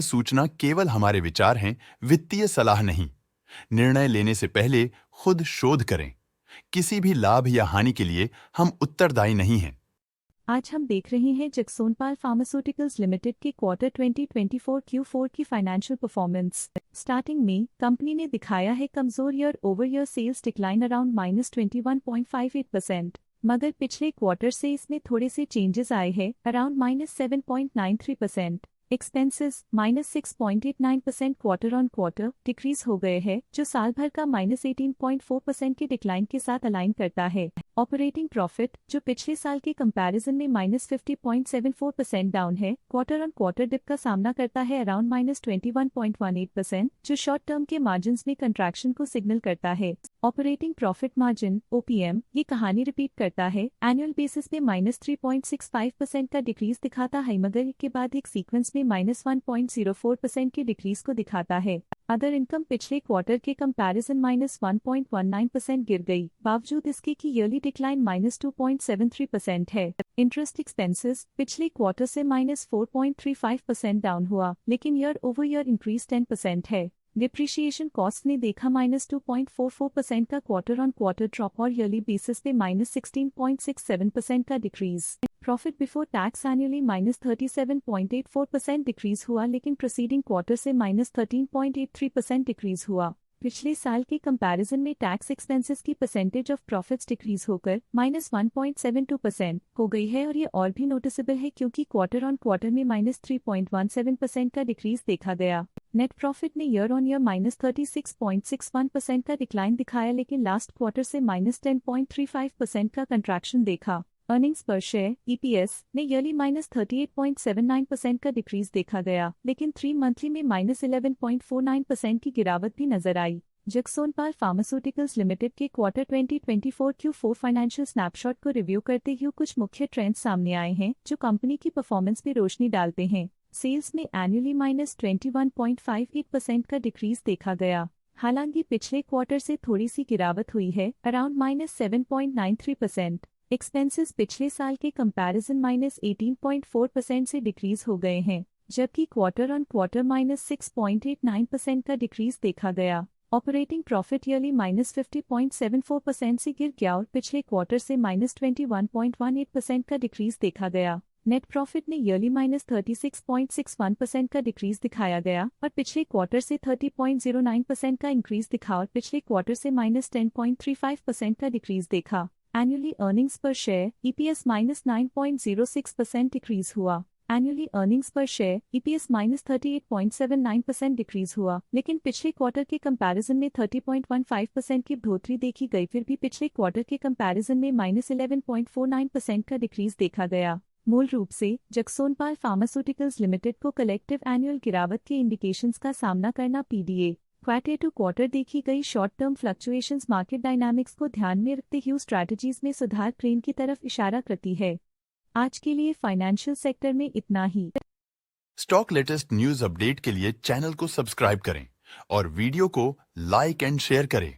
सूचना केवल हमारे विचार हैं, वित्तीय सलाह नहीं। निर्णय लेने से पहले खुद शोध करें। किसी भी लाभ या हानि के लिए हम उत्तरदायी नहीं हैं। आज हम देख रहे हैं जक्सोनपाल फार्मास्यूटिकल्स लिमिटेड के क्वार्टर 2024 Q4 की फाइनेंशियल परफॉर्मेंस। स्टार्टिंग में कंपनी ने दिखाया है कमजोर year over year sales decline around -21.58%, मगर पिछले क्वार्टर से इसमें थोड़े से चेंजेस आए हैं around -7.93%। Expenses -6.89% quarter on quarter decrease हो गए हैं, जो साल भर का -18.4% के डिक्लाइन के साथ अलाइन करता है। ऑपरेटिंग प्रॉफिट, जो पिछले साल के कंपैरिजन में -50.74% डाउन है, क्वार्टर ऑन क्वार्टर डिप का सामना करता है अराउंड -21.18%, जो शॉर्ट टर्म के मार्जिन्स में कंट्रैक्शन को सिग्नल करता है। ऑपरेटिंग प्रॉफिट मार्जिन (OPM) ये कहानी रिपीट करता है, एनुअल बेसिस में -3.65% का डिक्रीज दिखाता है, मगर के बाद एक सीक्वेंस में -1.04% के डिक्रीज को दिखाता है। अदर इनकम पिछले क्वार्टर के कंपैरिजन -1.19% गिर गई, बावजूद इसके कि ईयरली डिक्लाइन -2.73% है। इंटरेस्ट एक्सपेंसेस पिछले क्वार्टर से -4.35% डाउन हुआ, लेकिन ईयर ओवर ईयर इंक्रीज 10% है। डिप्रिशिएशन कॉस्ट ने देखा -2.44% का क्वार्टर ऑन क्वार्टर ड्रॉप और ईयरली बेसिस पे -16.67% का decrease. Profit before tax annually -37.84% decrease हुआ, लेकिन प्रीसीडिंग क्वार्टर से -13.83% डिक्रीज हुआ। पिछले साल के कंपैरिजन में टैक्स एक्सपेंसेस की परसेंटेज ऑफ प्रॉफिट्स डिक्रीज होकर -1.72% हो गई है, और ये और भी नोटिसेबल है क्योंकि क्वार्टर ऑन क्वार्टर में -3.17% का डिक्रीज देखा गया। नेट प्रॉफिट ने ईयर ऑन ईयर -36.61% का डिक्लाइन दिखाया, लेकिन लास्ट क्वार्टर से -10.35% का कंट्रैक्शन देखा। अर्निंग्स पर शेयर (EPS) ने ईयरली -38.79% का डिक्रीज देखा गया, लेकिन 3 मंथली में -11.49% की गिरावट भी नजर आई। जक्सोनपाल फार्मास्यूटिकल्स लिमिटेड के क्वार्टर 2024 Q4 फाइनेंशियल स्नैपशॉट को रिव्यू करते हुए कुछ मुख्य ट्रेंड्स सामने आए हैं, जो कंपनी की परफॉर्मेंस पर रोशनी डालते हैं। सेल्स में एनुअली -21.58% का डिक्रीज देखा गया। हालांकि पिछले क्वार्टर से थोड़ी सी गिरावट हुई है अराउंड -7.93%। एक्सपेंसेस पिछले साल के कंपैरिजन -18.4% से डिक्रीज हो गए हैं, जबकि क्वार्टर ऑन क्वार्टर -6.89% का डिक्रीज देखा गया। ऑपरेटिंग प्रॉफिट ईयरली -50.74% से गिर गया और पिछले क्वार्टर से -21.18% का डिक्रीज देखा गया। नेट प्रॉफिट ने ईयरली -36.61% का डिक्रीज दिखाया गया और पिछले क्वार्टर से 30.09% का इंक्रीज दिखा और पिछले क्वार्टर से -10.35% का डिक्रीज देखा। एनुअली अर्निंग्स पर शेयर (EPS) -9.06% डिक्रीज हुआ। एनुअली अर्निंग्स पर शेयर (EPS) -38.79% डिक्रीज हुआ, लेकिन पिछले क्वार्टर के कंपैरिजन में 30.15% की बढ़ोतरी देखी गई। फिर भी पिछले क्वार्टर के कंपैरिजन में -11.49% का डिक्रीज देखा गया। मूल रूप से जक्सोनपाल फार्मास्यूटिकल्स लिमिटेड को कलेक्टिव एनुअल गिरावट के इंडिकेशंस का सामना करना PDA क्वार्टर टू क्वार्टर देखी गई short term fluctuations market dynamics को ध्यान में रखते हुए स्ट्रैटेजीज में सुधार ट्रेंड की तरफ इशारा करती है। आज के लिए फाइनेंशियल सेक्टर में इतना ही। स्टॉक लेटेस्ट न्यूज अपडेट के लिए चैनल को सब्सक्राइब करें और वीडियो को लाइक एंड शेयर करें।